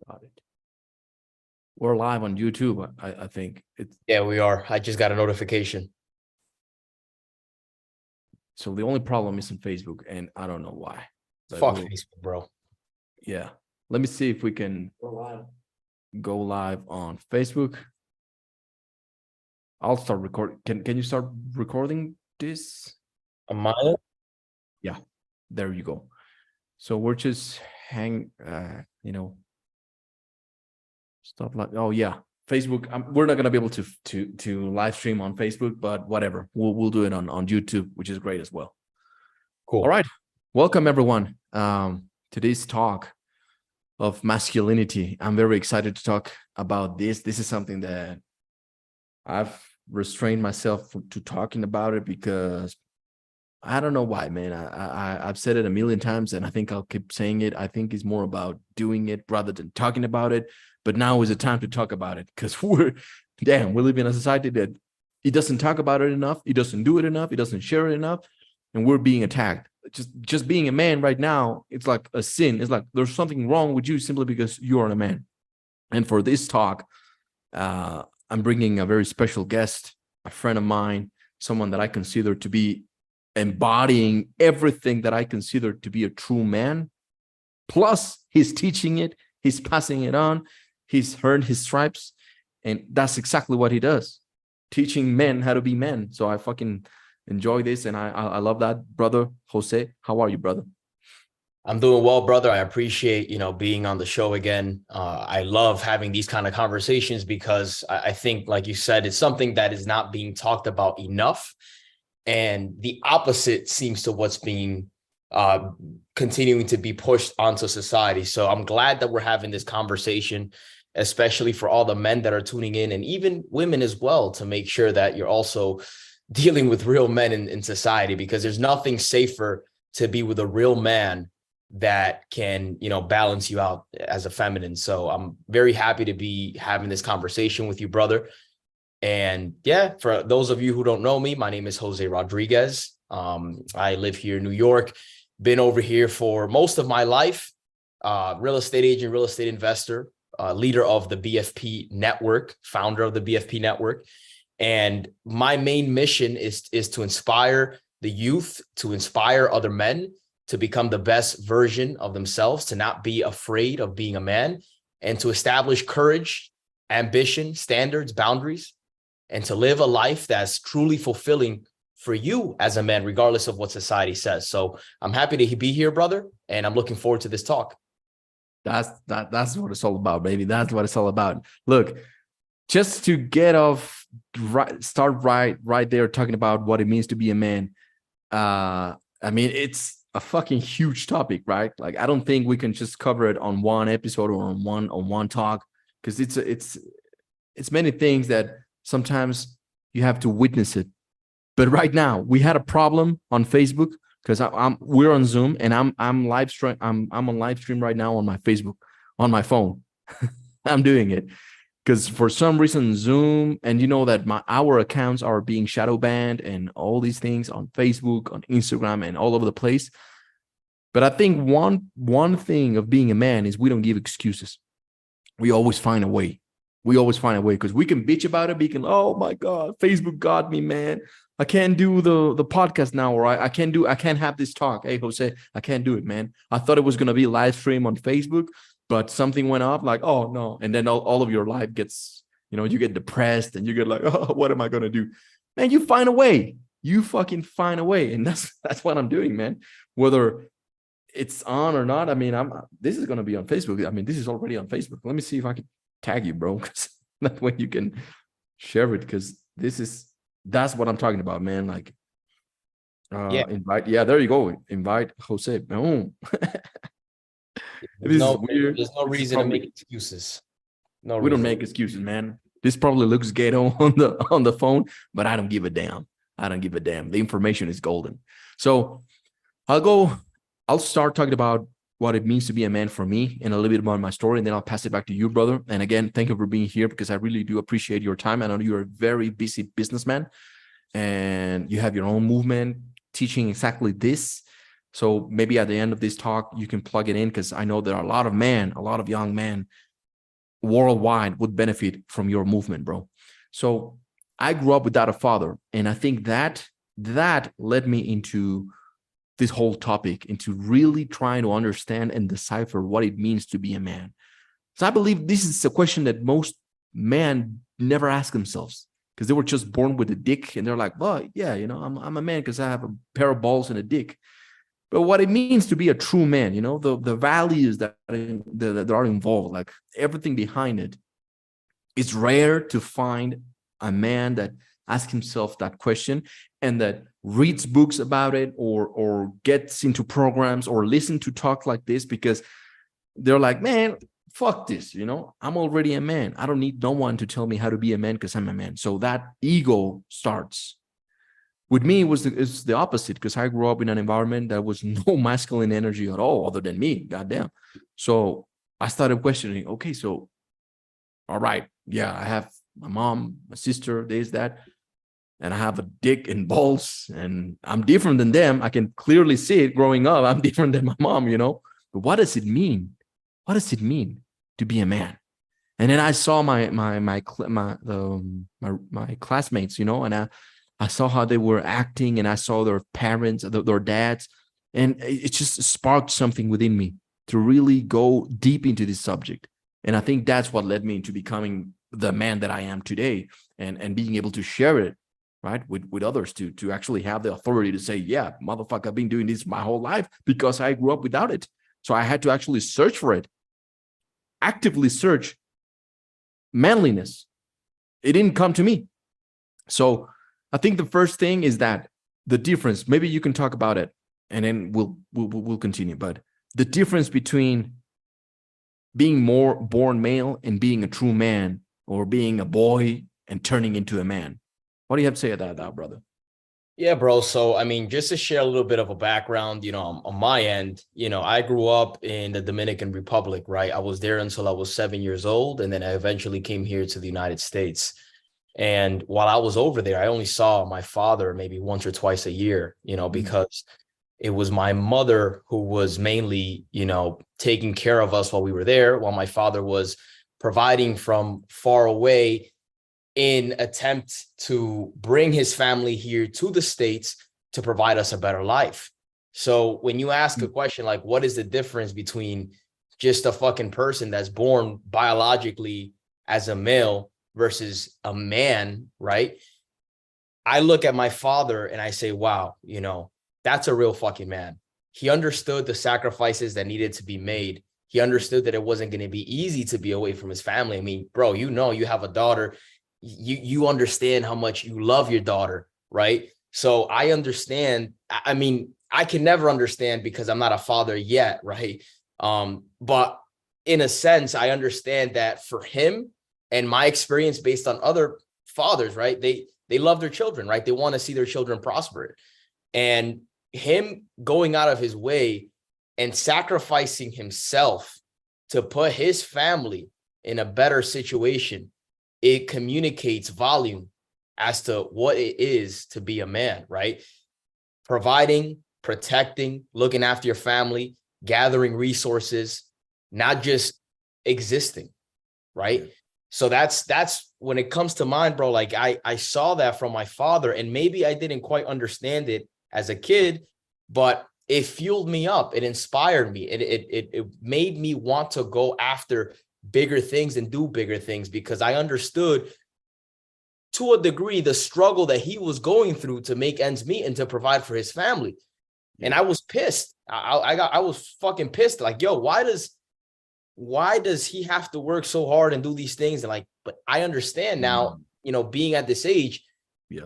Got it. We're live on YouTube. I think it's Yeah, we are. I just got a notification. so the only problem is on Facebook, and I don't know why. But Fuck Facebook, bro. Yeah. Let me see if we can go live on Facebook. I'll start recording. Can you start recording this? On my end? Yeah. There you go. So we're just stuff like, oh yeah, Facebook. We're not gonna be able to live stream on Facebook, but whatever. We'll do it on YouTube, which is great as well. Cool. All right, welcome everyone to this talk of masculinity. I'm very excited to talk about this. This is something that I've restrained myself to talking about it because I don't know why, man. I've said it a million times, and I think I'll keep saying it. I think it's more about doing it rather than talking about it. But now is the time to talk about it because we live in a society that it doesn't talk about it enough. It doesn't do it enough. It doesn't share it enough. And we're being attacked. Just being a man right now, it's like a sin. It's like there's something wrong with you simply because you are a man. And for this talk, I'm bringing a very special guest, a friend of mine, someone that I consider to be embodying everything that I consider to be a true man. Plus, he's teaching it, he's passing it on, he's earned his stripes, and that's exactly what he does, teaching men how to be men. So I fucking enjoy this, and I love that. Brother Jose, how are you, brother? I'm doing well, brother. I appreciate, being on the show again. I love having these kind of conversations because I think, like you said, it's something that is not being talked about enough. And the opposite seems to what's being continuing to be pushed onto society. So I'm glad that we're having this conversation, especially for all the men that are tuning in and even women as well, to make sure that you're also dealing with real men in society, because there's nothing safer to be with a real man that can, balance you out as a feminine. So I'm very happy to be having this conversation with you, brother. And yeah, for those of you who don't know me, my name is Jose Rodriguez. I live here in New York, been over here for most of my life, real estate agent, real estate investor, leader of the BFP network, founder of the BFP network. And my main mission is to inspire the youth, to inspire other men to become the best version of themselves, to not be afraid of being a man, and to establish courage, ambition, standards, boundaries, and to live a life that's truly fulfilling for you as a man, regardless of what society says. So I'm happy to be here, brother, and I'm looking forward to this talk. That's what it's all about, baby. That's what it's all about. Look, just to get off, start right there talking about what it means to be a man. I mean, it's a fucking huge topic, right? Like, I don't think we can just cover it on one episode or on one talk, because it's many things that sometimes you have to witness it. But right now we had a problem on Facebook because we're on Zoom and I'm on live stream right now on my Facebook on my phone. I'm doing it because for some reason Zoom, and you know that our accounts are being shadow banned and all these things on Facebook, on Instagram, and all over the place. But I think one thing of being a man is we don't give excuses. We always find a way. We always find a way, because we can bitch about it. We can, oh my God, Facebook got me, man. I can't do the podcast now, or I can't have this talk. Hey, Jose, I can't do it, man. I thought it was going to be live stream on Facebook, but something went up, like, oh no. And then all of your life gets, you get depressed and you get like, oh, what am I going to do? Man, you find a way. You fucking find a way. And that's what I'm doing, man. Whether it's on or not. I mean, this is going to be on Facebook. I mean, this is already on Facebook. Let me see if I can tag you, bro, because that way you can share it, because that's what I'm talking about, man. Like, invite, there you go, invite Jose. Boom. There's no reason to make excuses. We don't make excuses, man. This probably looks ghetto on the phone, but I don't give a damn. The information is golden. So I'll start talking about what it means to be a man for me and a little bit about my story, and then I'll pass it back to you, brother. And again, thank you for being here, because I really do appreciate your time. I know you're a very busy businessman and you have your own movement teaching exactly this. So maybe at the end of this talk, you can plug it in, because I know there are a lot of young men worldwide would benefit from your movement, bro. So I grew up without a father, and I think that led me into this whole topic, into really trying to understand and decipher what it means to be a man. So I believe this is a question that most men never ask themselves, because they were just born with a dick and they're like, well, yeah, you know, I'm a man because I have a pair of balls and a dick. But what it means to be a true man, you know, the values that are involved, like everything behind it, it's rare to find a man that asks himself that question and that reads books about it, or gets into programs or listen to talk like this, because they're like, man, fuck this, you know, I'm already a man. I don't need no one to tell me how to be a man because I'm a man. So that ego starts. With me, it's the opposite, because I grew up in an environment that was no masculine energy at all, other than me. Goddamn. So I started questioning. Okay, so all right, yeah, I have my mom, my sister, this, that, and I have a dick and balls, and I'm different than them. I can clearly see it growing up. I'm different than my mom, you know. But what does it mean? What does it mean to be a man? And then I saw my classmates, you know, and I saw how they were acting, and I saw their parents, their dads, and it just sparked something within me to really go deep into this subject. And I think that's what led me into becoming the man that I am today, and being able to share it, right, with others, to actually have the authority to say, yeah, motherfucker, I've been doing this my whole life because I grew up without it. So I had to actually search for it, actively search manliness. It didn't come to me. So I think the first thing is that the difference, maybe you can talk about it and then we'll continue, but the difference between being more born male and being a true man, or being a boy and turning into a man. What do you have to say about that, brother? Yeah, bro. So, I mean, just to share a little bit of a background, you know, on my end, you know, I grew up in the Dominican Republic, right? I was there until I was 7 years old. And then I eventually came here to the United States. And while I was over there, I only saw my father maybe once or twice a year, you know, because it was my mother who was mainly, you know, taking care of us while we were there, while my father was providing from far away in attempt to bring his family here to the States to provide us a better life. So when you ask a question like, what is the difference between just a fucking person that's born biologically as a male versus a man, right? I look at my father and I say, wow, you know, that's a real fucking man. He understood the sacrifices that needed to be made. He understood that it wasn't going to be easy to be away from his family. I mean, bro, you know, you have a daughter. You understand how much you love your daughter, right? So I understand. I mean, I can never understand because I'm not a father yet, right? But in a sense, I understand that for him, and my experience based on other fathers, right? They love their children, right? They want to see their children prosper. And him going out of his way and sacrificing himself to put his family in a better situation, it communicates volume as to what it is to be a man, right? Providing, protecting, looking after your family, gathering resources, not just existing, right? So that's when it comes to mind, bro. Like I saw that from my father, and maybe I didn't quite understand it as a kid, but it fueled me up. It inspired me. It made me want to go after bigger things and do bigger things, because I understood to a degree the struggle that he was going through to make ends meet and to provide for his family. And I was pissed. I was fucking pissed. Like, yo, why does he have to work so hard and do these things? And like, but I understand now, you know, being at this age,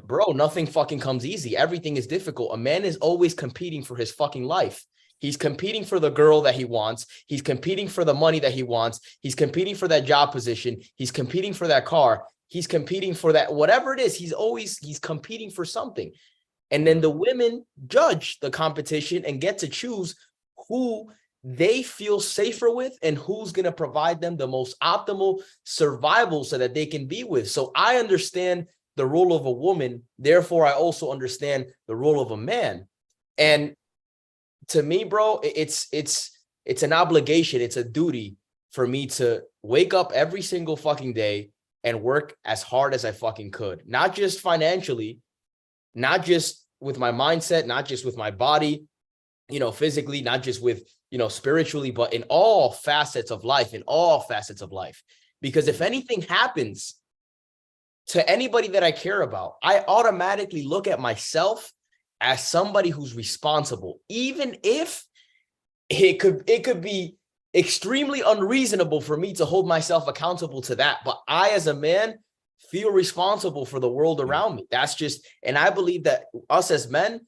bro, nothing fucking comes easy. Everything is difficult. A man is always competing for his fucking life. He's competing for the girl that he wants. He's competing for the money that he wants. He's competing for that job position. He's competing for that car. He's competing for that, whatever it is. He's competing for something. And then the women judge the competition and get to choose who they feel safer with and who's going to provide them the most optimal survival so that they can be with. So I understand the role of a woman. Therefore, I also understand the role of a man. And to me, bro, it's an obligation. It's a duty for me to wake up every single fucking day and work as hard as I fucking could, not just financially, not just with my mindset, not just with my body, physically, not just with, spiritually, but in all facets of life, Because if anything happens to anybody that I care about, I automatically look at myself as somebody who's responsible, even if it could be extremely unreasonable for me to hold myself accountable to that. But I, as a man, feel responsible for the world around me. That's just, and I believe that us as men,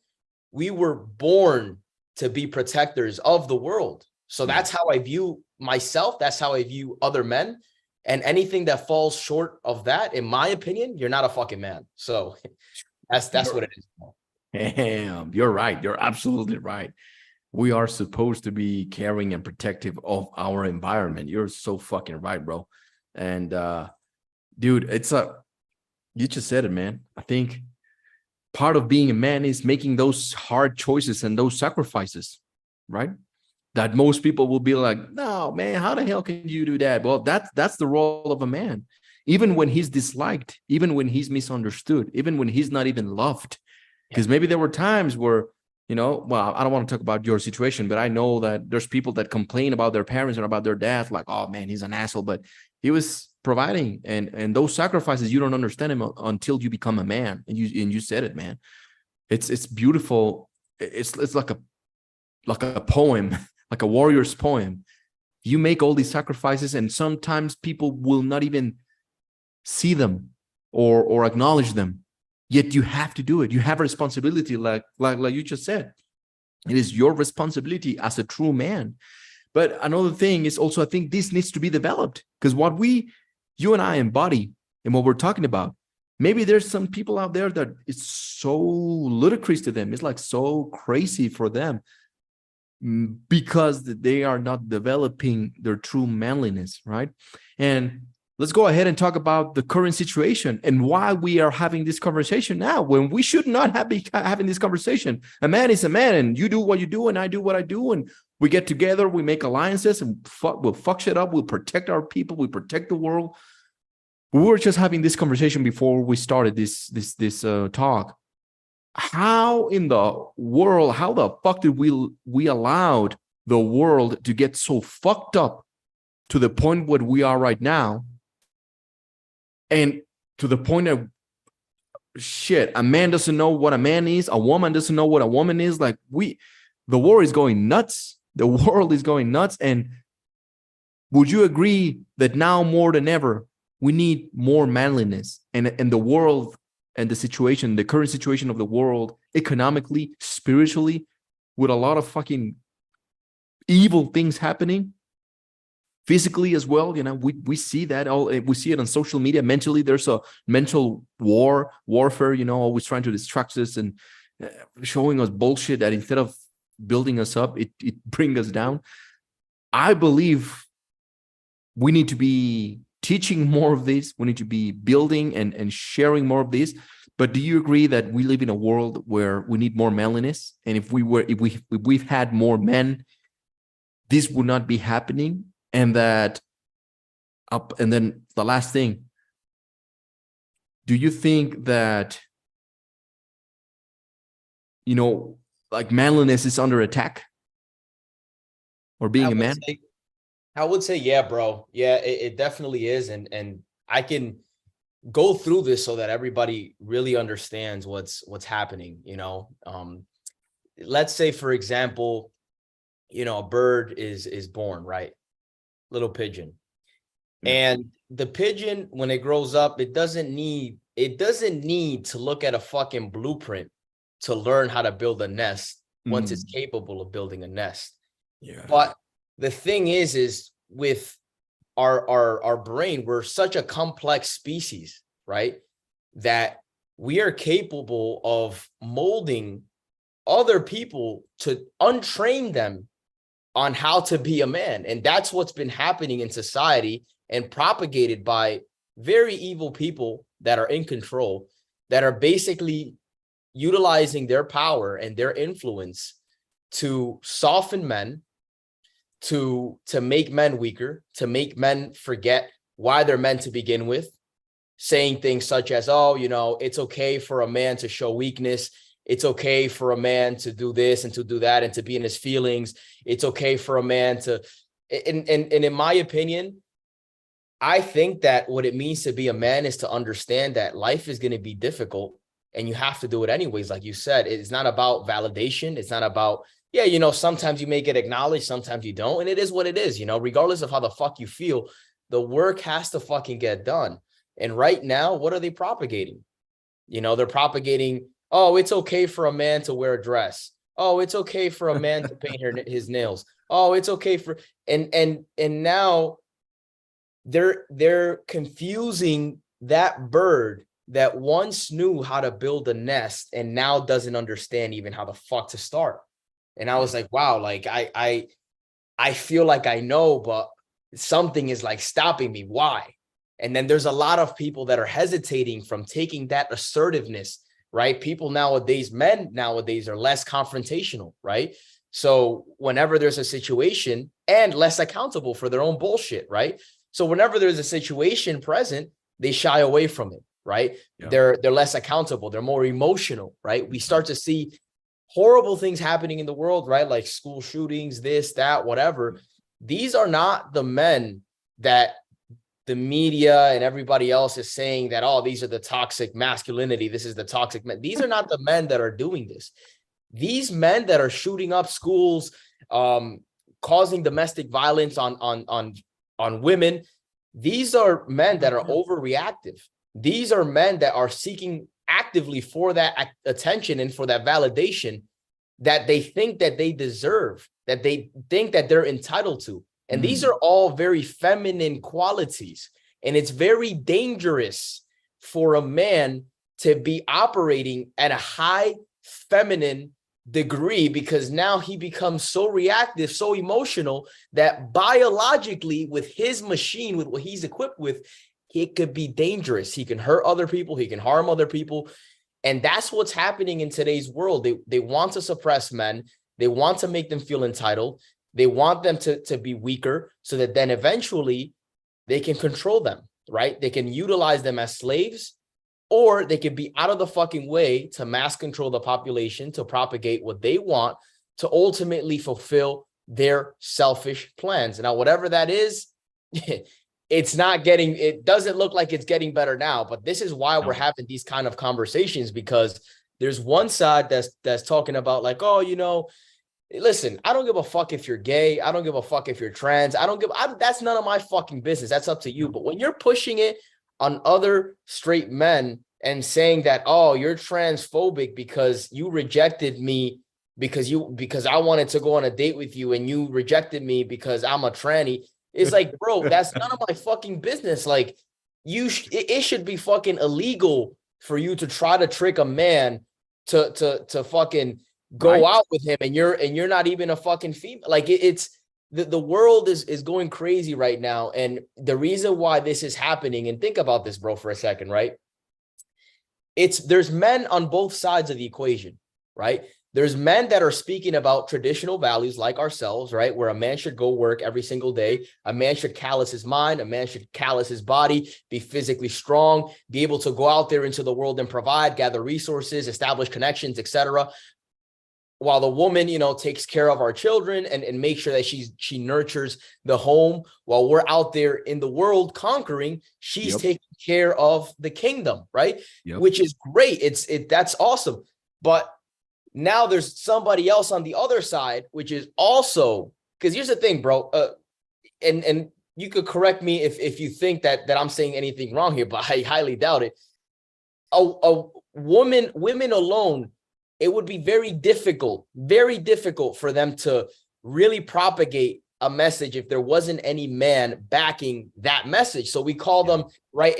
we were born to be protectors of the world. So that's how I view myself. That's how I view other men. And anything that falls short of that, in my opinion, you're not a fucking man. So that's what it is. Damn, you're right. You're absolutely right. We are supposed to be caring and protective of our environment. You're so fucking right, bro. And dude, you just said it, man. I think part of being a man is making those hard choices and those sacrifices, right? That most people will be like, no, man, how the hell can you do that? Well, that's the role of a man. Even when he's disliked, even when he's misunderstood, even when he's not even loved. Because maybe there were times where, well, I don't want to talk about your situation, but I know that there's people that complain about their parents and about their dads, like, oh man, he's an asshole, but he was providing, and those sacrifices, you don't understand him until you become a man. And you said it, man. It's beautiful. It's like a poem, like a warrior's poem. You make all these sacrifices, and sometimes people will not even see them or acknowledge them. Yet you have to do it. You have a responsibility, like you just said. It is your responsibility as a true man. But another thing is also, I think this needs to be developed, because what you and I embody and what we're talking about, maybe there's some people out there that it's so ludicrous to them. It's like so crazy for them because they are not developing their true manliness, right? And let's go ahead and talk about the current situation and why we are having this conversation now, when we should not be having this conversation. A man is a man, and you do what you do and I do what I do, and we get together, we make alliances, and we'll fuck shit up. We'll protect our people. We protect the world. We were just having this conversation before we started this talk. How in the world, how the fuck did we allowed the world to get so fucked up to the point where we are right now? And to the point of shit, a man doesn't know what a man is. A woman doesn't know what a woman is. Like the war is going nuts. The world is going nuts. And would you agree that now more than ever, we need more manliness, and the world and the current situation of the world, economically, spiritually, with a lot of fucking evil things happening, physically as well, we see that we see it on social media. Mentally, there's a mental warfare, always trying to distract us and showing us bullshit that instead of building us up, it brings us down. I believe we need to be teaching more of this. We need to be building and sharing more of this. But do you agree that we live in a world where we need more manliness? And if we've had more men, this would not be happening? And then the last thing, do you think that, like manliness is under attack, or being a man? I would say, yeah, bro. Yeah, it definitely is. And I can go through this so that everybody really understands what's happening. Let's say, for example, a bird is born, right? Little pigeon. And the pigeon, when it grows up, it doesn't need to look at a fucking blueprint to learn how to build a nest once it's capable of building a nest. Yeah. But the thing is with our brain, we're such a complex species, right? That we are capable of molding other people to untrain them on how to be a man. And that's what's been happening in society and propagated by very evil people that are in control, that are basically utilizing their power and their influence to soften men, to make men weaker, to make men forget why they're men to begin with, saying things such as, oh, you know, it's okay for a man to show weakness. It's okay for a man to do this and to do that and to be in his feelings. It's okay for a man to, and in my opinion, I think that what it means to be a man is to understand that life is going to be difficult and you have to do it anyways. Like you said, it's not about validation. It's not about, yeah, you know, sometimes you may get acknowledged, sometimes you don't. And it is what it is, you know, regardless of how the fuck you feel, the work has to fucking get done. And right now, what are they propagating? You know, they're propagating, oh, it's okay for a man to wear a dress. Oh, it's okay for a man to paint his nails. Oh, it's okay for, and now they're confusing that bird that once knew how to build a nest and now doesn't understand even how the fuck to start. And I was like, wow, like I feel like I know, but something is like stopping me. Why? And then there's a lot of people that are hesitating from taking that assertiveness, right? People nowadays, men nowadays are less confrontational, right? So whenever there's a situation, and less accountable for their own bullshit, right? So whenever there's a situation present, they shy away from it, right? Yeah. They're less accountable. They're more emotional, right? We start to see horrible things happening in the world, right? Like school shootings, this, that, whatever. These are not the men that the media and everybody else is saying that, oh, these are the toxic masculinity. This is the toxic men. These are not the men that are doing this. These men that are shooting up schools, causing domestic violence on women, these are men that are overreactive. These are men that are seeking actively for that attention and for that validation that they think that they deserve, that they think that they're entitled to. And these are all very feminine qualities. And it's very dangerous for a man to be operating at a high feminine degree, because now he becomes so reactive, so emotional, that biologically with his machine, with what he's equipped with, it could be dangerous. He can hurt other people. He can harm other people. And that's what's happening in today's world. They want to suppress men. They want to make them feel entitled. They want them to be weaker so that then eventually they can control them, right? They can utilize them as slaves, or they could be out of the fucking way to mass control the population, to propagate what they want, to ultimately fulfill their selfish plans. Now, whatever that is, it doesn't look like it's getting better now, but this is why we're having these kind of conversations, because there's one side that's talking about like, oh, you know, listen, I don't give a fuck if you're gay. I don't give a fuck if you're trans. That's none of my fucking business. That's up to you. But when you're pushing it on other straight men and saying that, oh, you're transphobic because you rejected me because I wanted to go on a date with you and you rejected me because I'm a tranny. It's like, bro, that's none of my fucking business. Like, it should be fucking illegal for you to try to trick a man to fucking go out with him, and you're not even a fucking female. Like, it's the world is going crazy right now. And the reason why this is happening, and think about this, bro, for a second, right? There's men on both sides of the equation, right? There's men that are speaking about traditional values like ourselves, right? Where a man should go work every single day. A man should callous his mind. A man should callous his body, be physically strong, be able to go out there into the world and provide, gather resources, establish connections, etc. While the woman, you know, takes care of our children and make sure that she nurtures the home while we're out there in the world conquering, she's taking care of the kingdom, right? Which is great. That's awesome. But now there's somebody else on the other side, which is also, because here's the thing, bro, and you could correct me if you think that I'm saying anything wrong here, but I highly doubt it. Women alone, it would be very difficult for them to really propagate a message if there wasn't any man backing that message. So we call them, right,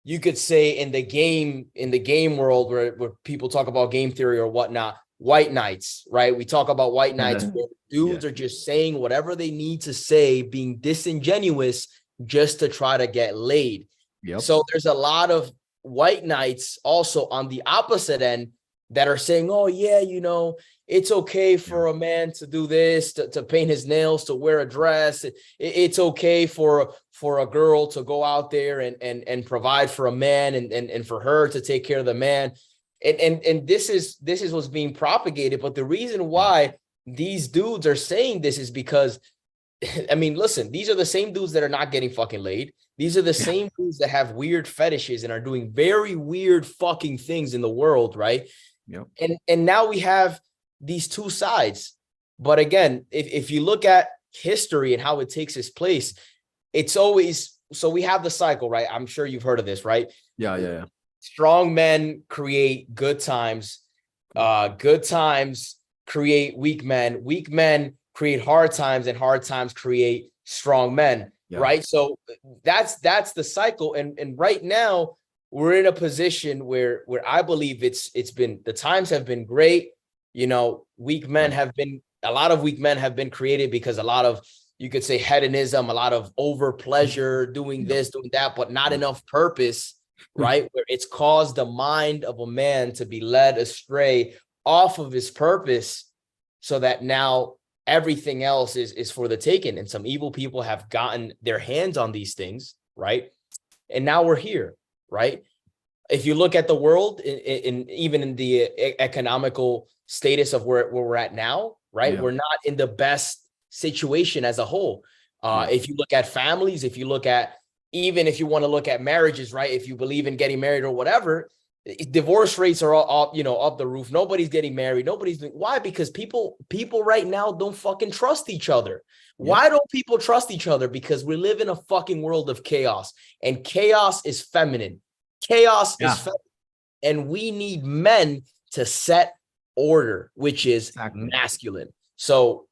you could say in the game world where people talk about game theory or whatnot, white knights, right? We talk about white knights where dudes are just saying whatever they need to say, being disingenuous just to try to get laid. So there's a lot of white knights also on the opposite end that are saying, oh yeah, you know, it's okay for a man to do this, to paint his nails, to wear a dress. It's okay for a girl to go out there and provide for a man and for her to take care of the man. And this is what's being propagated. But the reason why these dudes are saying this is because, I mean, listen, these are the same dudes that are not getting fucking laid. These are the same dudes that have weird fetishes and are doing very weird fucking things in the world, right? Yep. And now we have these two sides. But again, if you look at history and how it takes its place, it's always, so we have the cycle, right? I'm sure you've heard of this, right? Yeah. Strong men create good times. Good times create weak men. Weak men create hard times, and hard times create strong men. Yeah. Right. So that's the cycle. And right now we're in a position where I believe it's been, the times have been great. You know, a lot of weak men have been created because a lot of, you could say, hedonism, a lot of over pleasure, doing this, doing that, but not enough purpose, right? Where it's caused the mind of a man to be led astray off of his purpose, so that now everything else is for the taking. And some evil people have gotten their hands on these things, right? And now we're here, right? If you look at the world, even in the economical status of where we're at now, right? We're not in the best situation as a whole. If you look at families, if you look at, even if you want to look at marriages, right? If you believe in getting married or whatever, divorce rates are all up the roof. Nobody's getting married. Why? Because people right now don't fucking trust each other. Why don't people trust each other? Because we live in a fucking world of chaos, and chaos is feminine. Chaos is feminine, and we need men to set order, which is masculine. So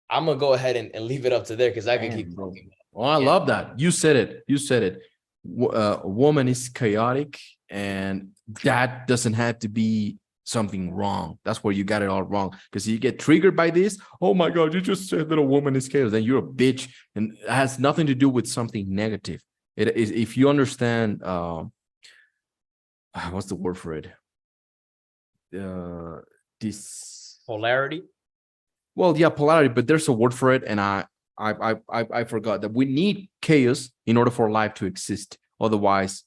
I'm gonna go ahead and leave it up to there, because I can keep talking. Oh, I love that. You said it. A woman is chaotic, and that doesn't have to be something wrong. That's where you got it all wrong, because you get triggered by this. Oh my God, you just said that a woman is chaos, then you're a bitch, and it has nothing to do with something negative. It is, if you understand, what's the word for it? This polarity. Well, yeah, polarity, but there's a word for it, and I forgot that we need chaos in order for life to exist. Otherwise,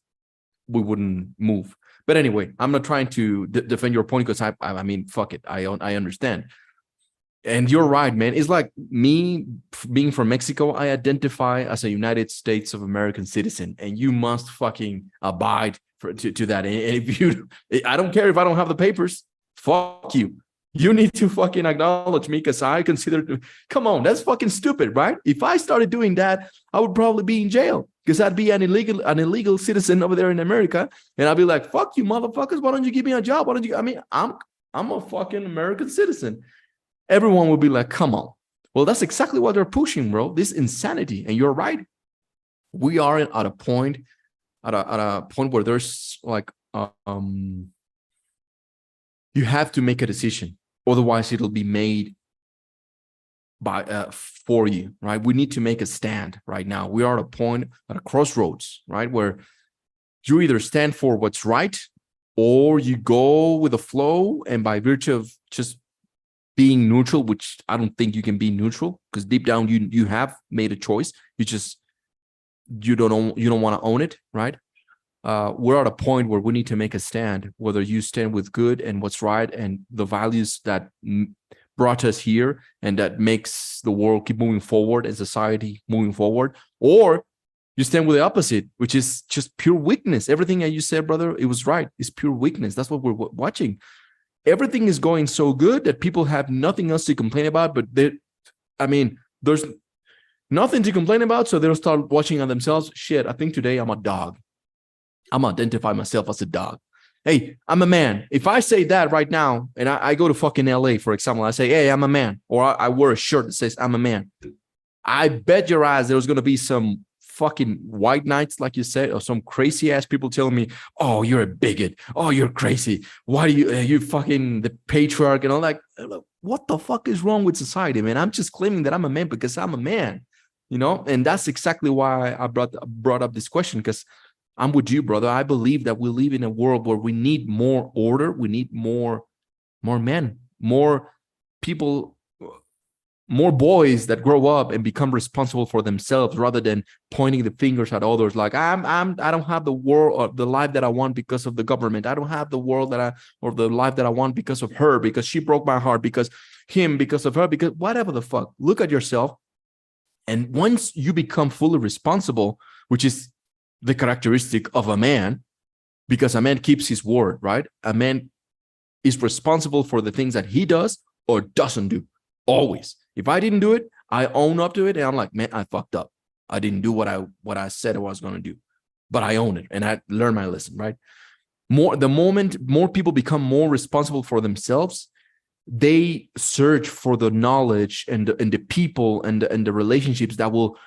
we wouldn't move. But anyway, I'm not trying to defend your point, because I mean, fuck it, I understand. And you're right, man. It's like me being from Mexico. I identify as a United States of American citizen, and you must fucking abide to that. And if you, I don't care if I don't have the papers. Fuck you. You need to fucking acknowledge me, because I consider, come on, that's fucking stupid, right? If I started doing that, I would probably be in jail, because I'd be an illegal citizen over there in America. And I'd be like, fuck you, motherfuckers. Why don't you give me a job? Why don't you? I mean, I'm a fucking American citizen. Everyone will be like, come on. Well, that's exactly what they're pushing, bro. This insanity. And you're right. We are at a point where there's like, you have to make a decision. Otherwise, it'll be made by for you, right? We need to make a stand right now. We are at a point, at a crossroads, right? Where you either stand for what's right, or you go with the flow, and by virtue of just being neutral, which I don't think you can be neutral, because deep down you have made a choice. You don't want to own it, right? We're at a point where we need to make a stand, whether you stand with good and what's right and the values that brought us here and that makes the world keep moving forward and society moving forward, or you stand with the opposite, which is just pure weakness. Everything that you said, brother, it was right. It's pure weakness. That's what we're watching. Everything is going so good that people have nothing else to complain about, but there's nothing to complain about, so they'll start watching on themselves. Shit, I think today I'm a dog. I'm gonna identify myself as a dog. Hey, I'm a man. If I say that right now, and I go to fucking LA, for example, I say, hey, I'm a man, or I wear a shirt that says I'm a man, I bet your ass there's gonna be some fucking white knights, like you said, or some crazy ass people telling me, oh, you're a bigot. Oh, you're crazy. Why do you fucking the patriarch and all that? What the fuck is wrong with society, man? I'm just claiming that I'm a man because I'm a man, and that's exactly why I brought up this question, because I'm with you, brother. I believe that we live in a world where we need more order. We need more men, more people, more boys that grow up and become responsible for themselves rather than pointing the fingers at others. Like I don't have the world or the life that I want because of the government. I don't have the world or the life that I want because of her, because she broke my heart, because him, because of her, because whatever the fuck. Look at yourself. And once you become fully responsible, which is the characteristic of a man, because a man keeps his word, right? A man is responsible for the things that he does or doesn't do, always. If I didn't do it, I own up to it, and I'm like, man, I fucked up. I didn't do what I said I was going to do, but I own it, and I learned my lesson, right? The moment more people become more responsible for themselves, they search for the knowledge and the people and the relationships that will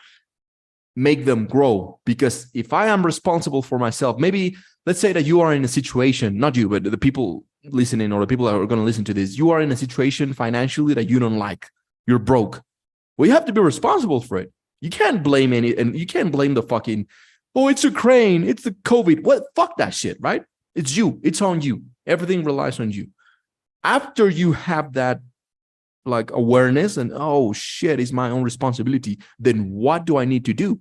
make them grow. Because if I am responsible for myself, maybe let's say that you are in a situation, not you, but the people listening or the people that are going to listen to this, you are in a situation financially that you don't like. You're broke. Well, you have to be responsible for it. You can't blame and you can't blame the fucking, oh, it's Ukraine, it's the COVID. What? Fuck that shit, right? It's you. It's on you. Everything relies on you. After you have that like awareness and, oh shit, it's my own responsibility, then what do I need to do?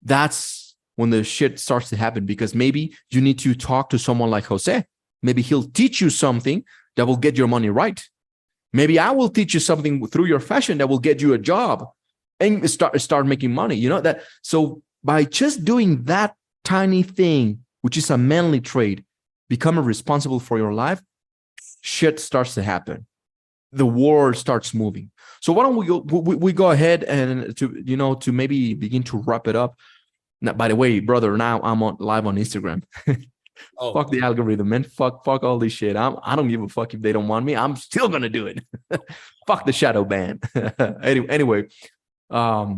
That's when the shit starts to happen, because maybe you need to talk to someone like Jose. Maybe he'll teach you something that will get your money right. Maybe I will teach you something through your fashion that will get you a job and start making money. You know that. So by just doing that tiny thing, which is a manly trait, becoming responsible for your life, shit starts to happen. The world starts moving. So why don't we go ahead and to maybe begin to wrap it up. Now, by the way, brother, now I'm live on Instagram. Oh, fuck the algorithm, man. Fuck all this shit. I don't give a fuck if they don't want me. I'm still gonna do it. Fuck the shadow ban. Anyway, why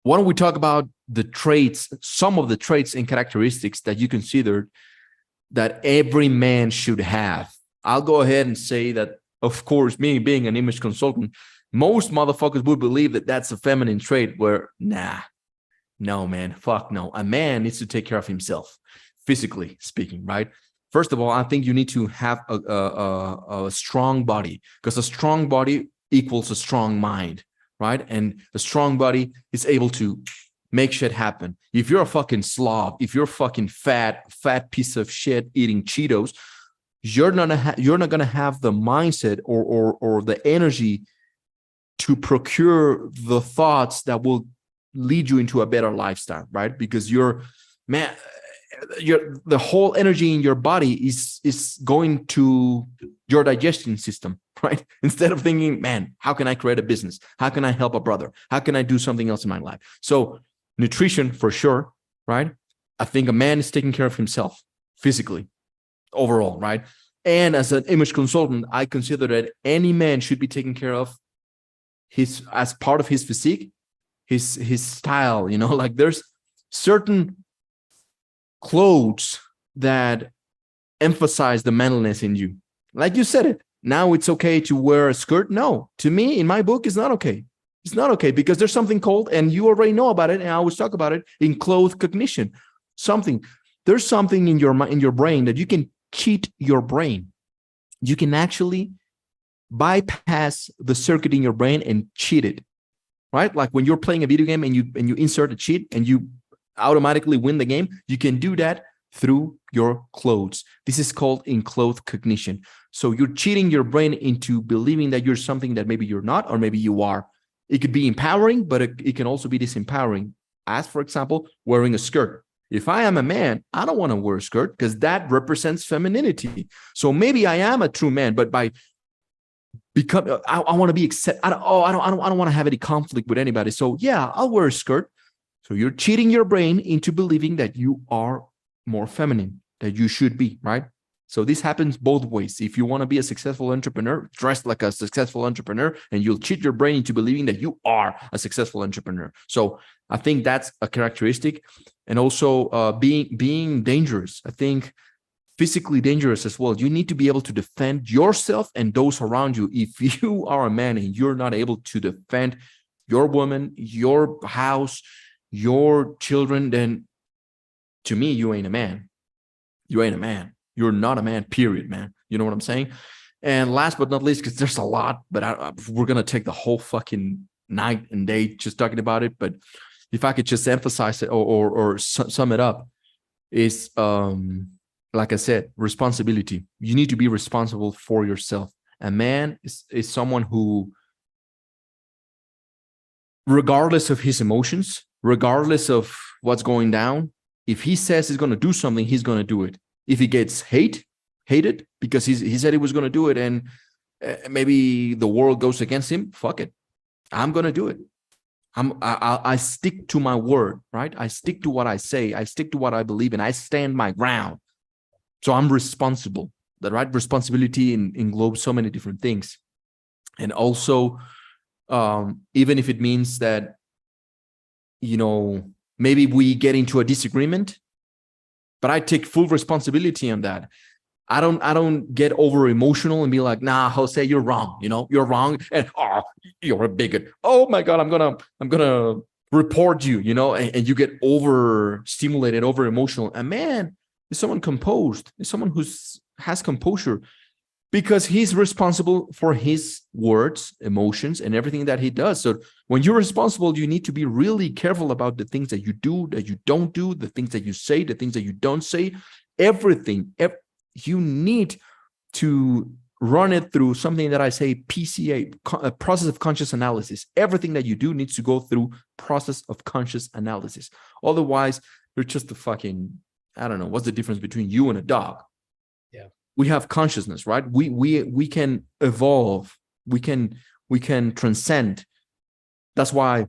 don't we talk about the traits, some of the traits and characteristics that you consider that every man should have? I'll go ahead and say that, of course, me being an image consultant, most motherfuckers would believe that that's a feminine trait, where no, man, fuck no. A man needs to take care of himself, physically speaking, right? First of all, I think you need to have a strong body, because a strong body equals a strong mind, right? And a strong body is able to make shit happen. If you're a fucking slob, if you're a fucking fat piece of shit eating Cheetos, you're not gonna have the mindset or the energy to procure the thoughts that will lead you into a better lifestyle, right? Because the whole energy in your body is going to your digestion system, right? Instead of thinking, man, how can I create a business? How can I help a brother? How can I do something else in my life? So nutrition, for sure, right? I think a man is taking care of himself physically, overall, right? And as an image consultant, I consider that any man should be taken care of as part of his physique, his style. Like there's certain clothes that emphasize the manliness in you. Like you said it. Now it's okay to wear a skirt. No, to me, in my book, it's not okay. It's not okay, because there's something called, and you already know about it, and I always talk about it, in clothes cognition. There's something in your brain that you can cheat your brain. You can actually bypass the circuit in your brain and cheat it, right? Like when you're playing a video game and you insert a cheat and you automatically win the game, you can do that through your clothes. This is called in-cloth cognition. So you're cheating your brain into believing that you're something that maybe you're not, or maybe you are. It could be empowering, but it can also be disempowering. As, for example, wearing a skirt. If I am a man, I don't want to wear a skirt because that represents femininity. So maybe I am a true man, but by I want to be accepted. I don't want to have any conflict with anybody. So yeah, I'll wear a skirt. So you're cheating your brain into believing that you are more feminine, that you should be, right? So this happens both ways. If you want to be a successful entrepreneur, dress like a successful entrepreneur, and you'll cheat your brain into believing that you are a successful entrepreneur. So I think that's a characteristic. And also being dangerous. I think physically dangerous as well. You need to be able to defend yourself and those around you. If you are a man and you're not able to defend your woman, your house, your children, then to me, you ain't a man. You ain't a man. You're not a man, period, man. You know what I'm saying? And last but not least, because there's a lot, but we're going to take the whole fucking night and day just talking about it. But if I could just emphasize it or sum it up, is like I said, responsibility. You need to be responsible for yourself. A man is someone who, regardless of his emotions, regardless of what's going down, if he says he's going to do something, he's going to do it. If he gets hated because he said he was going to do it, and maybe the world goes against him, fuck it, I'm going to do it. I stick to my word, right? I stick to what I say. I stick to what I believe in. I stand my ground. So I'm responsible. The right responsibility englobes so many different things. And also, even if it means that, maybe we get into a disagreement, but I take full responsibility on that. I don't get over emotional and be like, nah, Jose, you're wrong. You're wrong. And you're a bigot. Oh my God, I'm gonna report you, and you get overstimulated, over emotional. A man is someone composed, is someone has composure, because he's responsible for his words, emotions, and everything that he does. So when you're responsible, you need to be really careful about the things that you do, that you don't do, the things that you say, the things that you don't say, everything. You need to run it through something that I say PCA, a process of conscious analysis. Everything that you do needs to go through process of conscious analysis. Otherwise, you're just a fucking, I don't know, what's the difference between you and a dog? Yeah. We have consciousness, right? We can evolve. We can transcend. That's why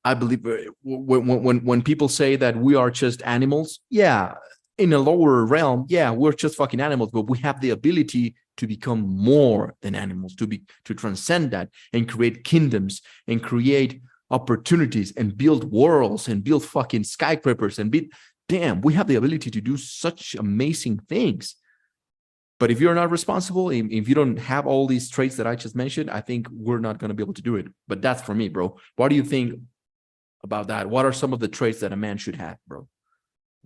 I believe when people say that we are just animals, yeah, in a lower realm, yeah, we're just fucking animals, but we have the ability to become more than animals, to transcend that and create kingdoms and create opportunities and build worlds and build fucking skyscrapers and damn, we have the ability to do such amazing things. But if you're not responsible, if you don't have all these traits that I just mentioned, I think we're not going to be able to do it. But that's for me, bro. What do you think about that? What are some of the traits that a man should have, bro?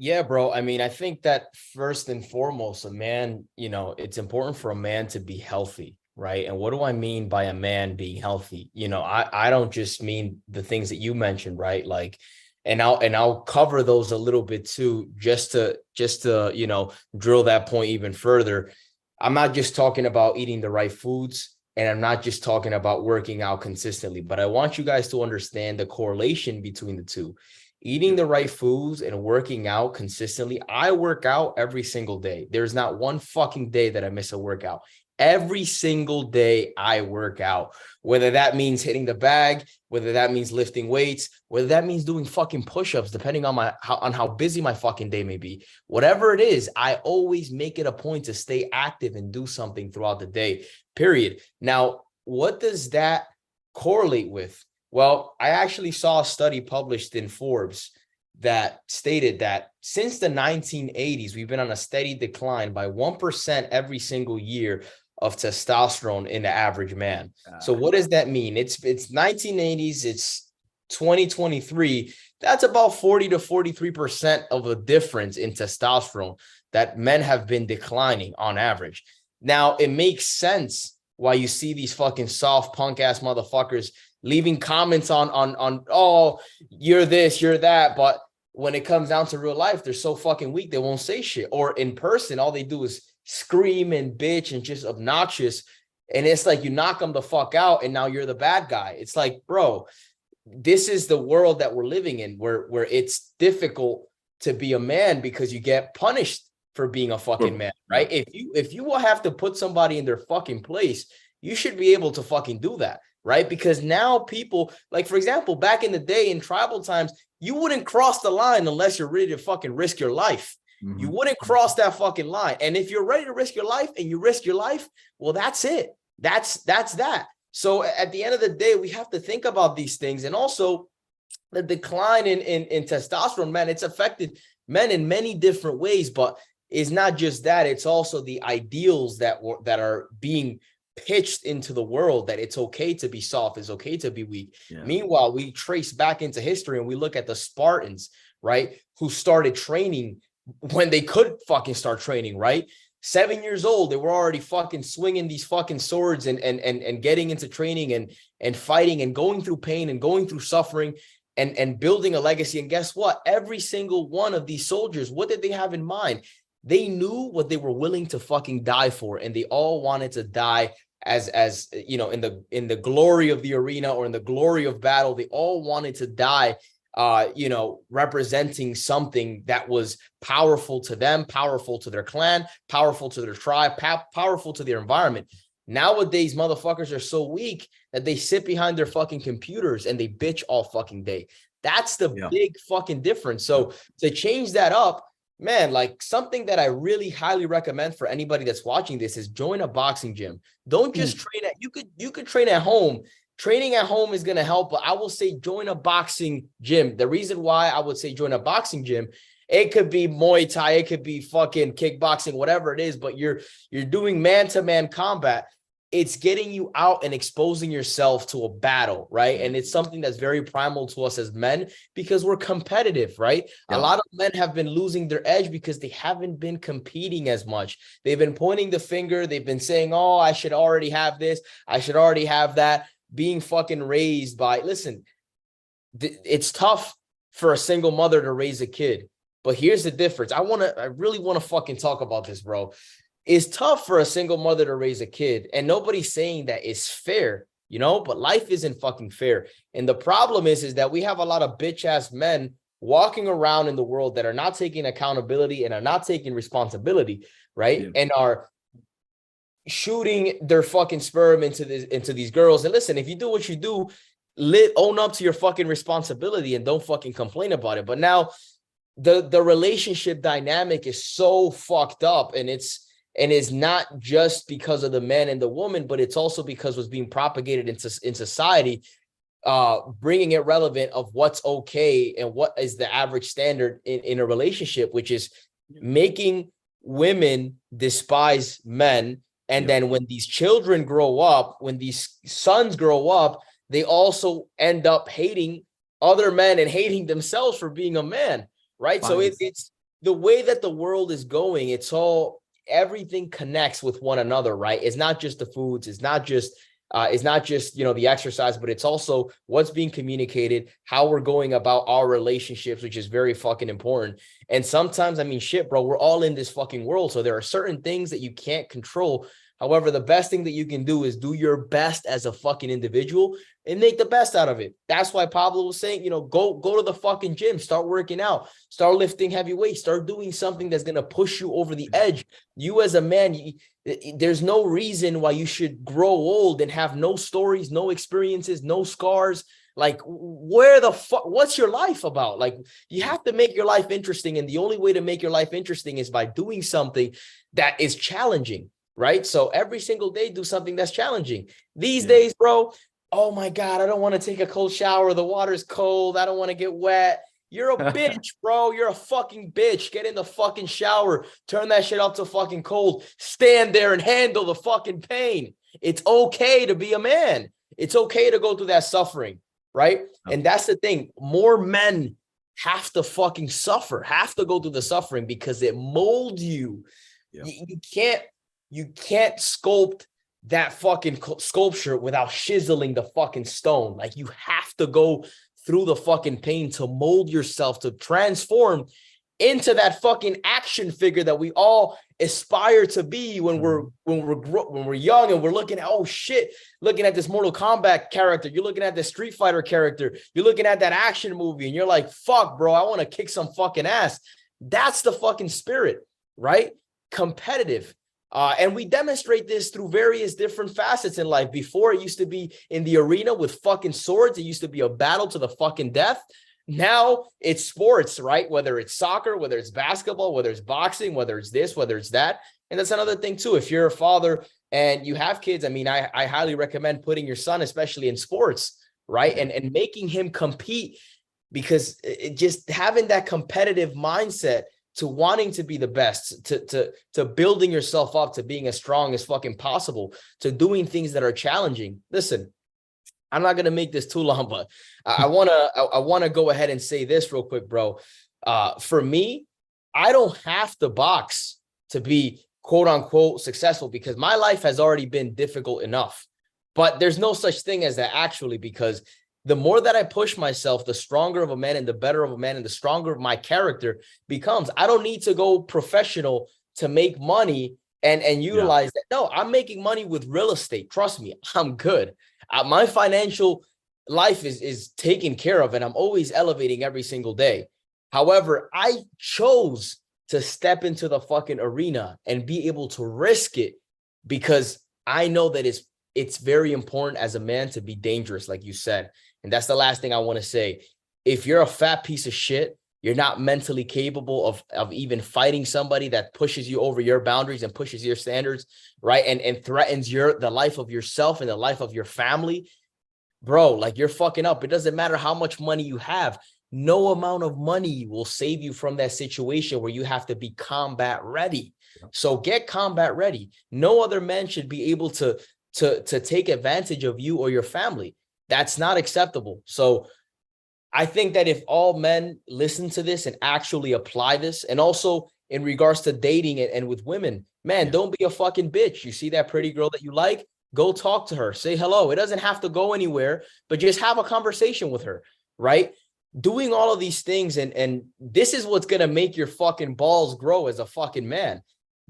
Yeah, bro. I mean, I think that first and foremost, a man, it's important for a man to be healthy, right? And what do I mean by a man being healthy? I don't just mean the things that you mentioned, right? Like, and I'll cover those a little bit too, just to drill that point even further. I'm not just talking about eating the right foods, and I'm not just talking about working out consistently, but I want you guys to understand the correlation between the two. Eating the right foods and working out consistently. I work out every single day. There's not one fucking day that I miss a workout. Every single day I work out, whether that means hitting the bag, whether that means lifting weights, whether that means doing fucking push-ups, depending on how busy my fucking day may be. Whatever it is, I always make it a point to stay active and do something throughout the day, period. Now, what does that correlate with? Well, I actually saw a study published in Forbes that stated that since the 1980s, we've been on a steady decline by 1% every single year of testosterone in the average man. So what does that mean? It's 1980s, it's 2023. That's about 40 to 43% of a difference in testosterone that men have been declining on average. Now, it makes sense why you see these fucking soft punk ass motherfuckers leaving comments on, oh, you're this, you're that. But when it comes down to real life, they're so fucking weak, they won't say shit. Or in person, all they do is scream and bitch and just obnoxious. And it's like you knock them the fuck out and now you're the bad guy. It's like, bro, this is the world that we're living in where it's difficult to be a man because you get punished for being a fucking man, right? If you will have to put somebody in their fucking place, you should be able to fucking do that. Right? Because now people, like, for example, back in the day in tribal times, you wouldn't cross the line unless you're ready to fucking risk your life. Mm-hmm. You wouldn't cross that fucking line. And if you're ready to risk your life and you risk your life, well, that's it. That's that. So at the end of the day, we have to think about these things. And also the decline in testosterone, man, it's affected men in many different ways, but it's not just that. It's also the ideals that are being pitched into the world, that it's okay to be soft, it's okay to be weak. Yeah. Meanwhile, we trace back into history and we look at the Spartans, right, who started training when they could fucking start training, right? 7 years old, they were already fucking swinging these fucking swords and getting into training and fighting and going through pain and going through suffering and building a legacy. And guess what? Every single one of these soldiers, what did they have in mind? They knew what they were willing to fucking die for, and they all wanted to die as you know, in the glory of the arena or in the glory of battle. They all wanted to die you know, representing something that was powerful to them, powerful to their clan, powerful to their tribe, powerful to their environment. Nowadays, motherfuckers are so weak that they sit behind their fucking computers and they bitch all fucking day. That's the big fucking difference. So to change that up, man, like something that I really highly recommend for anybody that's watching this is join a boxing gym. Don't just train at, you could train at home. Training at home is going to help, but I will say join a boxing gym. The reason why I would say join a boxing gym, it could be Muay Thai, it could be fucking kickboxing, whatever it is, but you're doing man-to-man combat. It's getting you out and exposing yourself to a battle, right? And it's something that's very primal to us as men because we're competitive, right? A lot of men have been losing their edge because they haven't been competing as much. They've been pointing the finger. They've been saying, oh, I should already have this. I should already have that. Being fucking raised by, listen, it's tough for a single mother to raise a kid, but here's the difference. I really want to fucking talk about this, bro. It's tough for a single mother to raise a kid, and nobody's saying that it's fair, you know, but life isn't fucking fair. And the problem is that we have a lot of bitch ass men walking around in the world that are not taking accountability and are not taking responsibility, right? And are shooting their fucking sperm into these girls. And listen, if you do what you do, own up to your fucking responsibility and don't fucking complain about it. But now the relationship dynamic is so fucked up, and it's not just because of the man and the woman, but it's also because what's being propagated in society, bringing it relevant of what's okay and what is the average standard in a relationship, which is making women despise men. And then when these children grow up, when these sons grow up, they also end up hating other men and hating themselves for being a man, right? So it's the way that the world is going. It's all, everything connects with one another, right? It's not just the foods. It's not just, you know, the exercise, but it's also what's being communicated, how we're going about our relationships, which is very fucking important. And sometimes, I mean, shit, bro, we're all in this fucking world. So there are certain things that you can't control. However, the best thing that you can do is do your best as a fucking individual and make the best out of it. That's why Pablo was saying, you know, go to the fucking gym, start working out, start lifting heavy weights, start doing something that's going to push you over the edge. You as a man, there's no reason why you should grow old and have no stories, no experiences, no scars. Like, where the fuck, what's your life about? Like, you have to make your life interesting. And the only way to make your life interesting is by doing something that is challenging, right? So every single day, do something that's challenging. These days, bro, oh my God, I don't want to take a cold shower. The water's cold. I don't want to get wet. You're a bitch, bro. You're a fucking bitch. Get in the fucking shower. Turn that shit up to fucking cold. Stand there and handle the fucking pain. It's okay to be a man. It's okay to go through that suffering, right? And that's the thing. More men have to fucking suffer, have to go through the suffering because it molds you. You can't sculpt that fucking sculpture without chiseling the fucking stone. Like, you have to go through the fucking pain to mold yourself, to transform into that fucking action figure that we all aspire to be when we're young and we're looking at, oh shit, looking at this Mortal Kombat character, you're looking at this Street Fighter character, you're looking at that action movie, and you're like, fuck, bro, I want to kick some fucking ass. That's the fucking spirit, right? Competitive. And we demonstrate this through various different facets in life. Before, it used to be in the arena with fucking swords. It used to be a battle to the fucking death. Now it's sports, right? Whether it's soccer, whether it's basketball, whether it's boxing, whether it's this, whether it's that. And that's another thing too. If you're a father and you have kids, I mean, I highly recommend putting your son, especially in sports, right? And making him compete, because it just having that competitive mindset to wanting to be the best, to building yourself up, to being as strong as fucking possible, to doing things that are challenging. Listen, I'm not going to make this too long, but I want to go ahead and say this real quick, bro. For me, I don't have to box to be quote unquote successful, because my life has already been difficult enough. But there's no such thing as that, actually, because the more that I push myself, the stronger of a man and the better of a man and the stronger my character becomes. I don't need to go professional to make money and utilize that. No, I'm making money with real estate. Trust me, I'm good. My financial life is taken care of, and I'm always elevating every single day. However, I chose to step into the fucking arena and be able to risk it, because I know that it's very important as a man to be dangerous, like you said. And that's the last thing I want to say. If you're a fat piece of shit, you're not mentally capable of even fighting somebody that pushes you over your boundaries and pushes your standards, right? And threatens the life of yourself and the life of your family, bro, like, you're fucking up. It doesn't matter how much money you have. No amount of money will save you from that situation where you have to be combat ready. So get combat ready. No other man should be able to take advantage of you or your family. That's not acceptable. So I think that if all men listen to this and actually apply this, and also in regards to dating and with women, man, don't be a fucking bitch. You see that pretty girl that you like, go talk to her, say hello. It doesn't have to go anywhere, but just have a conversation with her, right? Doing all of these things, and this is what's going to make your fucking balls grow as a fucking man.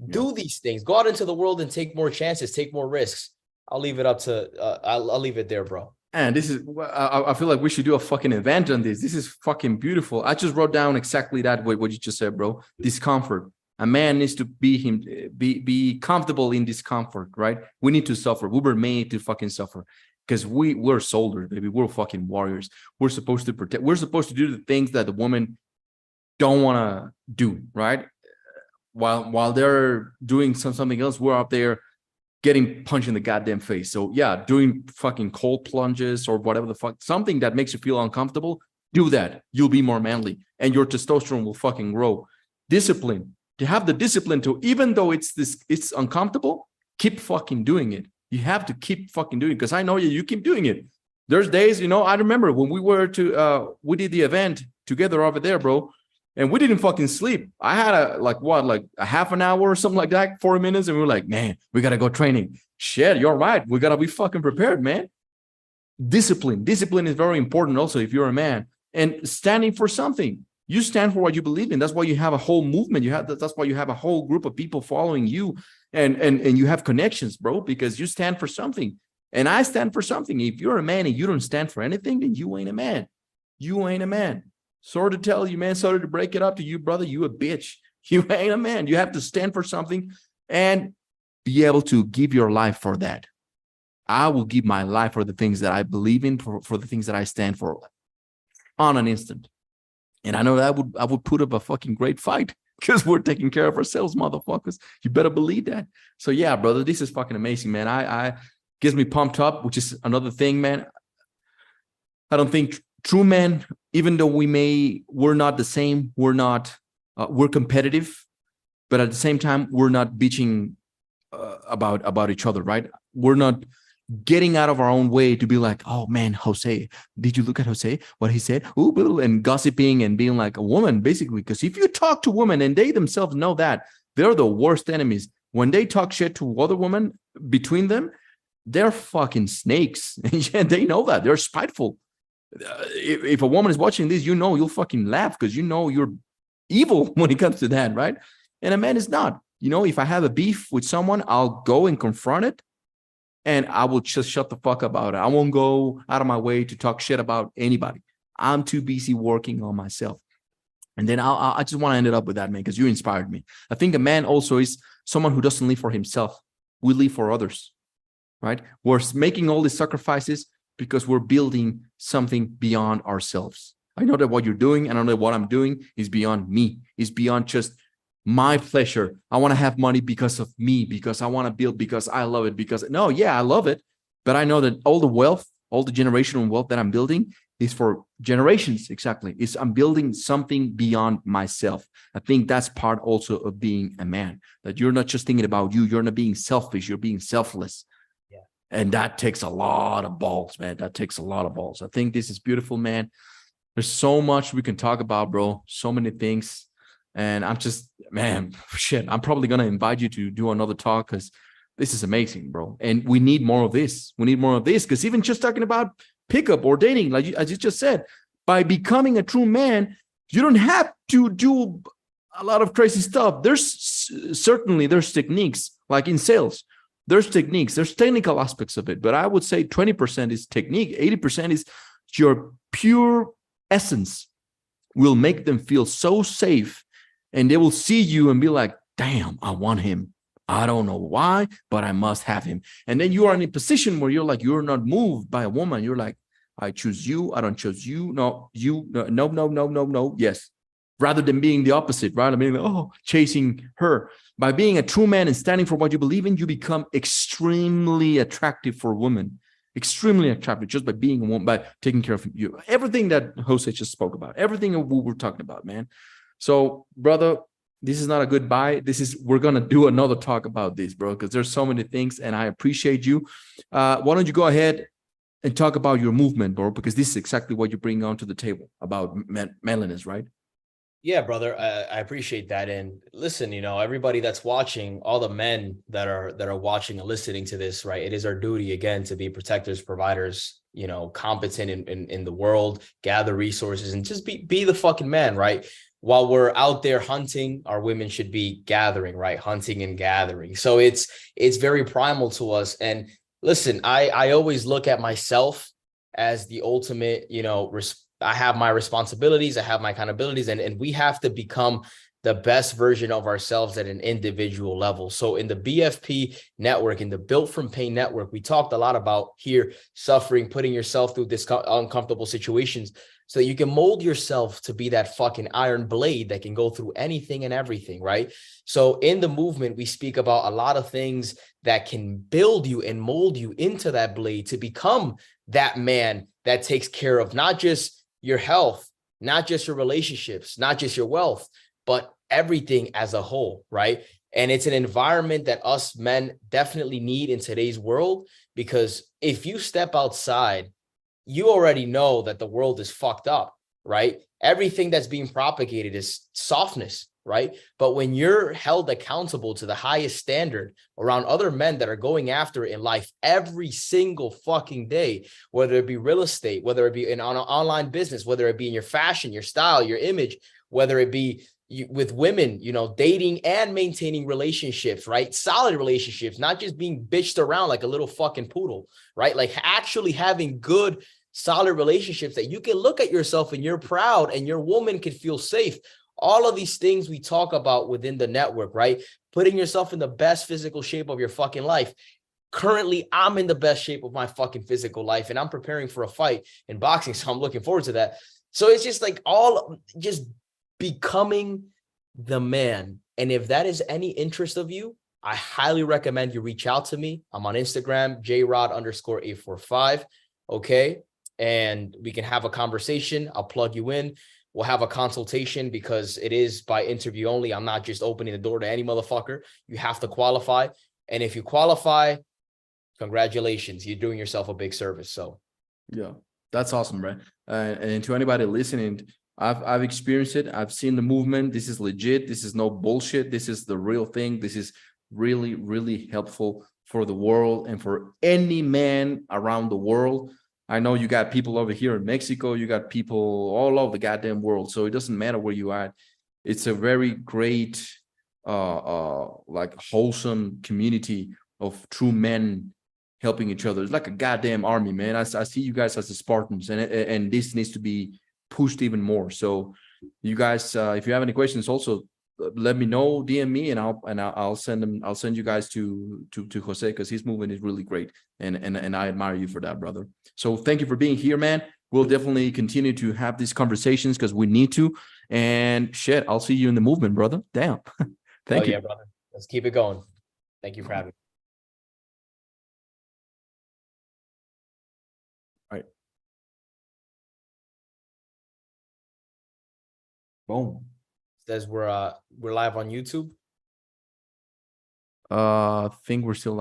Do these things. Go out into the world and take more chances, take more risks. I'll leave it up to, I'll leave it there, bro. And this is, I feel like we should do a fucking event on this. This is fucking beautiful. I just wrote down exactly that, what you just said, bro. Discomfort. A man needs to be comfortable in discomfort, right? We need to suffer. We were made to fucking suffer, because we're soldiers, baby. We're fucking warriors. We're supposed to protect. We're supposed to do the things that the women don't want to do, right? While they're doing something else, we're up there getting punched in the goddamn face. So yeah, doing fucking cold plunges or whatever the fuck, something that makes you feel uncomfortable, do that. You'll be more manly and your testosterone will fucking grow. Discipline. To have the discipline to, even though it's uncomfortable, keep fucking doing it. You have to keep fucking doing it, because I know you keep doing it. There's days, I remember when we did the event together over there, bro, and we didn't fucking sleep. I had a half an hour or something like that, 40 minutes. And we were like, man, we got to go training. Shit, you're right. We got to be fucking prepared, man. Discipline. Discipline is very important also if you're a man. And standing for something. You stand for what you believe in. That's why you have a whole movement. That's why you have a whole group of people following you, and you have connections, bro, because you stand for something. And I stand for something. If you're a man and you don't stand for anything, then you ain't a man. You ain't a man. Sorry to tell you, man. Sorry to break it up to you, brother. You a bitch. You ain't a man. You have to stand for something and be able to give your life for that. I will give my life for the things that I believe in, for the things that I stand for on an instant. And I know that I would put up a fucking great fight, because we're taking care of ourselves, motherfuckers. You better believe that. So yeah, brother, this is fucking amazing, man. I gives me pumped up, which is another thing, man. I don't think true men, even though we're not the same, we're competitive, but at the same time, we're not bitching about each other, right? We're not getting out of our own way to be like, oh man, Jose, did you look at Jose, what he said? Ooh, and gossiping and being like a woman, basically. Because if you talk to women and they themselves know that, they're the worst enemies. When they talk shit to other women between them, they're fucking snakes. And they know that. They're spiteful. If a woman is watching this, you'll fucking laugh, because you're evil when it comes to that, right? And a man is not. If I have a beef with someone, I'll go and confront it, and I will just shut the fuck up about it. I won't go out of my way to talk shit about anybody. I'm too busy working on myself. And then I just want to end it up with that, man, because you inspired me. I think a man also is someone who doesn't live for himself. We live for others, right? We're making all these sacrifices because we're building something beyond ourselves. I know that what you're doing, and I know that what I'm doing is beyond me. It's beyond just my pleasure. I want to have money because of me, because I want to build, because I love it, I love it. But I know that all the wealth, all the generational wealth that I'm building is for generations. Exactly. I'm building something beyond myself. I think that's part also of being a man, that you're not just thinking about you. You're not being selfish. You're being selfless. Yeah. And that takes a lot of balls, man. That takes a lot of balls. I think this is beautiful, man. There's so much we can talk about, bro. So many things. And I'm just, man, shit, I'm probably going to invite you to do another talk because this is amazing, bro. And we need more of this. We need more of this because even just talking about pickup or dating, like as you just said, by becoming a true man, you don't have to do a lot of crazy stuff. Certainly there's techniques, like in sales. There's techniques, there's technical aspects of it, but I would say 20% is technique, 80% is your pure essence will make them feel so safe, and they will see you and be like, damn, I want him. I don't know why, but I must have him. And then you are in a position where you're like, you're not moved by a woman. You're like, I choose you. I don't choose you. No, you, no. Yes. Rather than being the opposite, right? I mean, oh, chasing her. By being a true man and standing for what you believe in, you become extremely attractive for women. Extremely attractive just by being a woman, by taking care of you. Everything that Jose just spoke about, everything we were talking about, man. So, brother, this is not a goodbye. We're going to do another talk about this, bro, because there's so many things, and I appreciate you. Why don't you go ahead and talk about your movement, bro, because this is exactly what you bring onto the table about manliness, right? Yeah, brother, I appreciate that. And listen, everybody that's watching, all the men that are watching and listening to this, right? It is our duty again to be protectors, providers, competent in the world, gather resources, and just be the fucking man, right? While we're out there hunting, our women should be gathering, right? Hunting and gathering. So it's very primal to us. And listen, I always look at myself as the ultimate, I have my responsibilities, I have my accountabilities, and we have to become the best version of ourselves at an individual level. So in the BFP network, in the Built from Pain network, we talked a lot about here suffering, putting yourself through this uncomfortable situations so that you can mold yourself to be that fucking iron blade that can go through anything and everything, right? So in the movement, we speak about a lot of things that can build you and mold you into that blade to become that man that takes care of not just your health, not just your relationships, not just your wealth, but everything as a whole, right? And it's an environment that us men definitely need in today's world, because if you step outside, you already know that the world is fucked up, right? Everything that's being propagated is softness, right? But when you're held accountable to the highest standard around other men that are going after it in life every single fucking day, whether it be real estate, whether it be in an online business, whether it be in your fashion, your style, your image, whether it be with women, dating and maintaining relationships, right? Solid relationships, not just being bitched around like a little fucking poodle, right? Like actually having good, solid relationships that you can look at yourself and you're proud and your woman can feel safe. All of these things we talk about within the network, right? Putting yourself in the best physical shape of your fucking life. Currently, I'm in the best shape of my fucking physical life, and I'm preparing for a fight in boxing, so I'm looking forward to that. So it's just like just becoming the man. And if that is any interest of you, I highly recommend you reach out to me. I'm on Instagram, jrod_845. Okay. And we can have a conversation. I'll plug you in. We'll have a consultation because it is by interview only. I'm not just opening the door to any motherfucker. You have to qualify. And if you qualify, congratulations. You're doing yourself a big service. So, yeah, that's awesome, right? And to anybody listening, I've experienced it. I've seen the movement. This is legit. This is no bullshit. This is the real thing. This is really, really helpful for the world and for any man around the world. I know you got people over here in Mexico. You got people all over the goddamn world. So it doesn't matter where you are. It's a very great, like wholesome community of true men helping each other. It's like a goddamn army, man. I see you guys as the Spartans, and this needs to be pushed even more. So you guys, if you have any questions, also let me know, DM me, and I'll send you guys to Jose, because his movement is really great, and I admire you for that, brother. So thank you for being here, man. We'll definitely continue to have these conversations because we need to. And shit, I'll see you in the movement, brother. Damn. Thank you. yeah, brother. Let's keep it going. Thank you for having me. All right. Boom. Says we're live on YouTube. I think we're still live.